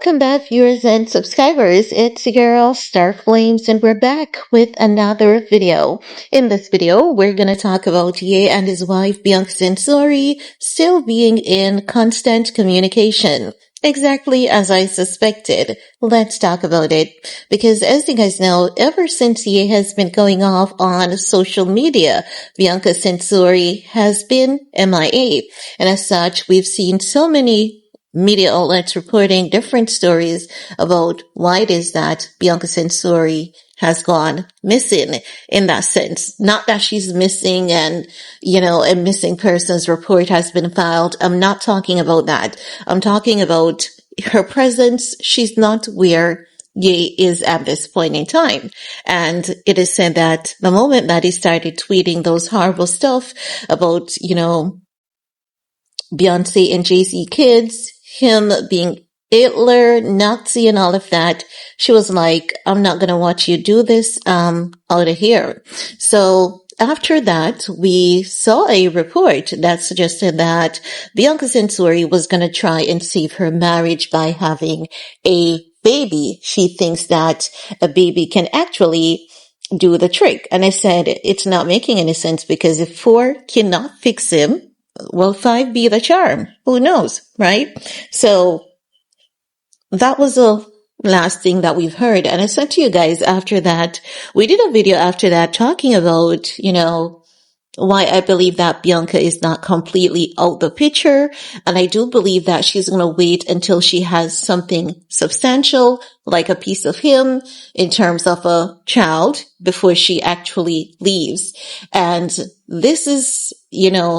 Welcome back, viewers and subscribers. It's your girl, Star Flames, and we're back with another video. In this video, we're going to talk about Ye and his wife, Bianca still being in constant communication. Exactly as I suspected. Let's talk about it. Because as you guys know, ever since Ye has been going off on social media, Bianca Censori has been MIA. And as such, we've seen so many media outlets reporting different stories about why it is that Bianca Censori has gone missing in that sense. Not that she's missing and, a missing persons report has been filed. I'm not talking about that. I'm talking about her presence. She's not where Ye is at this point in time. And it is said that the moment that he started tweeting those horrible stuff about, Beyonce and Jay-Z kids, him being Hitler, Nazi, and all of that, she was like, I'm not going to watch you do this, out of here. So after that, we saw a report that suggested that Bianca Censori was going to try and save her marriage by having a baby. She thinks that a baby can actually do the trick. And I said, it's not making any sense because if 4 cannot fix him, will 5 be the charm? Who knows, right? So that was the last thing that we've heard. And I said to you guys after that, we did a video after that talking about, why I believe that Bianca is not completely out the picture. And I do believe that she's going to wait until she has something substantial, like a piece of him in terms of a child before she actually leaves. And this is,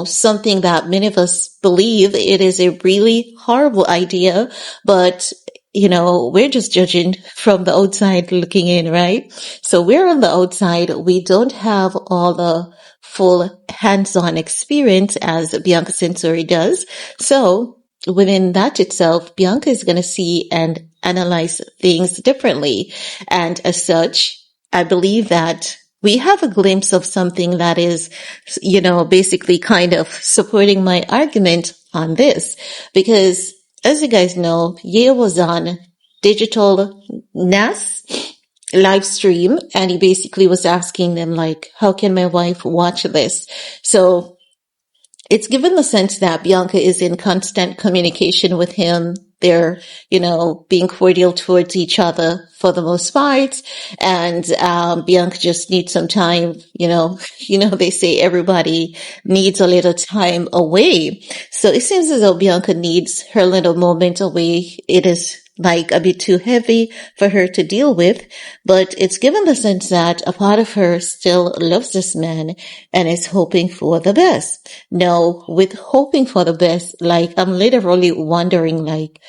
something that many of us believe it is a really horrible idea, but we're just judging from the outside looking in, right? So we're on the outside. We don't have all the full hands-on experience as Bianca Censori does. So within that itself, Bianca is going to see and analyze things differently. And as such, I believe that we have a glimpse of something that is, basically kind of supporting my argument on this. Because as you guys know, Ye was on Digital NAS live stream and he basically was asking them like, how can my wife watch this? So it's given the sense that Bianca is in constant communication with him. They're, being cordial towards each other for the most part. And, Bianca just needs some time, they say everybody needs a little time away. So it seems as though Bianca needs her little moment away. It is like a bit too heavy for her to deal with, but it's given the sense that a part of her still loves this man and is hoping for the best. Now, with hoping for the best, like I'm literally wondering, like,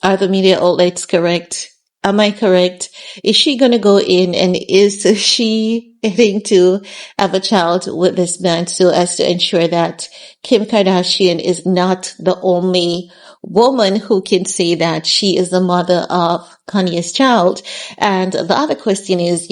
are the media outlets correct? Am I correct? Is she going to go in and is she heading to have a child with this man so as to ensure that Kim Kardashian is not the only woman who can say that she is the mother of Kanye's child? And the other question is,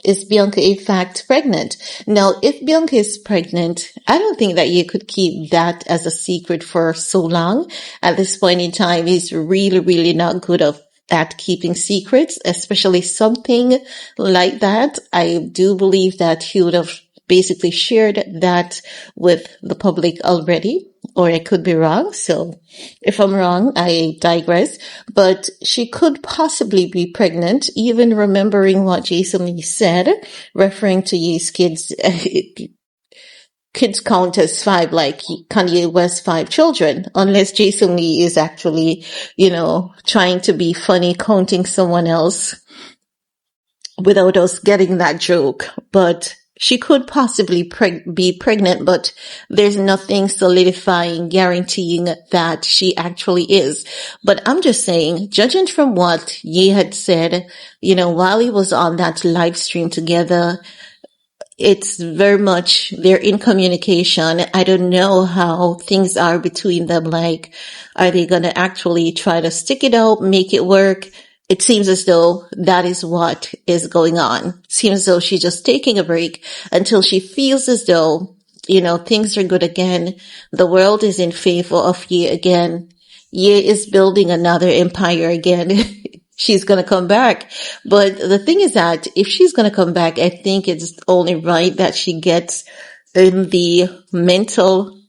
is Bianca in fact pregnant? Now, if Bianca is pregnant, I don't think that you could keep that as a secret for so long. At this point in time, he's really, really not good at keeping secrets, especially something like that. I do believe that he would have basically shared that with the public already, or I could be wrong. So if I'm wrong, I digress. But she could possibly be pregnant, even remembering what Jason Lee said, referring to Ye's kids. Kids count as 5, like Kanye West 5 children, unless Jason Lee is actually, trying to be funny, counting someone else without us getting that joke. But she could possibly be pregnant, but there's nothing solidifying, guaranteeing that she actually is. But I'm just saying, judging from what Ye had said, while he was on that live stream together, it's very much they're in communication. I don't know how things are between them. Like, are they going to actually try to stick it out, make it work? It seems as though that is what is going on. It seems as though she's just taking a break until she feels as though, things are good again. The world is in favor of Ye again. Ye is building another empire again. She's going to come back. But the thing is that if she's going to come back, I think it's only right that she gets in the mental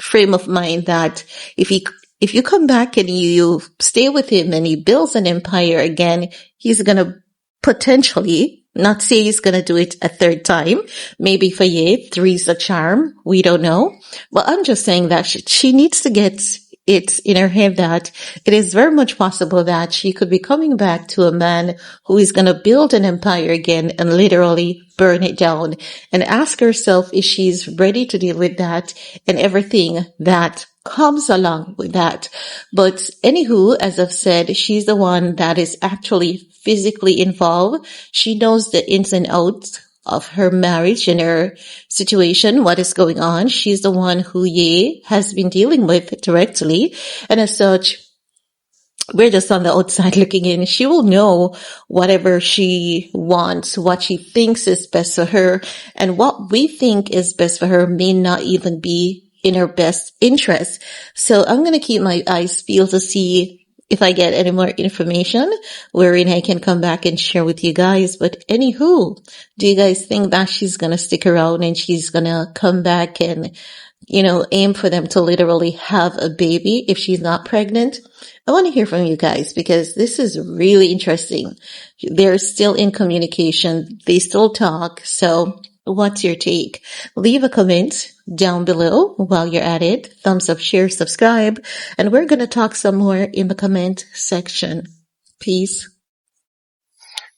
frame of mind that if you come back and you stay with him and he builds an empire again, he's going to potentially, not say he's going to do it a third time. Maybe for Ye, three's a charm. We don't know. But I'm just saying that she needs to get it in her head that it is very much possible that she could be coming back to a man who is going to build an empire again and literally burn it down, and ask herself if she's ready to deal with that and everything that comes along with that. But anywho, as I've said, she's the one that is actually physically involved. She knows the ins and outs of her marriage and her situation, what is going on. She's the one who Ye has been dealing with directly. And as such, we're just on the outside looking in. She will know whatever she wants, what she thinks is best for her, and what we think is best for her may not even be in her best interest. So I'm going to keep my eyes peeled to see if I get any more information wherein I can come back and share with you guys. But anywho, do you guys think that she's going to stick around and she's going to come back and, aim for them to literally have a baby if she's not pregnant? I want to hear from you guys because this is really interesting. They're still in communication. They still talk. So what's your take? Leave a comment down below while you're at it. Thumbs up, share, subscribe. And we're going to talk some more in the comment section. Peace.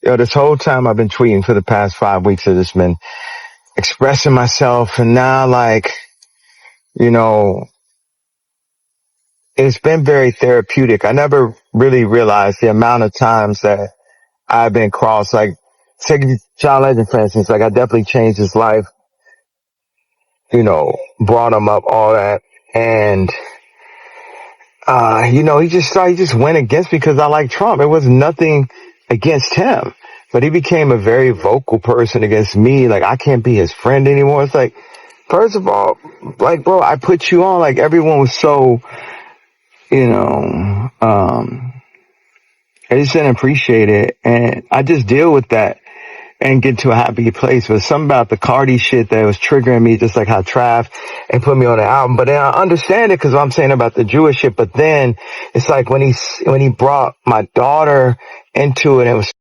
Yo, this whole time I've been tweeting for the past 5 weeks. I've just been expressing myself, and now it's been very therapeutic. I never really realized the amount of times that I've been crossed. Like, take John Legend, for instance. Like, I definitely changed his life, brought him up, all that. And, he just went against me because I like Trump. It was nothing against him, but he became a very vocal person against me. Like, I can't be his friend anymore. It's like, first of all, like, bro, I put you on. Like, everyone was so, I just didn't appreciate it. And I just deal with that and get to a happy place. But something about the Cardi shit that was triggering me, just like how Trav and put me on the album. But then I understand it because I'm saying about the Jewish shit. But then it's like when he brought my daughter into it, it was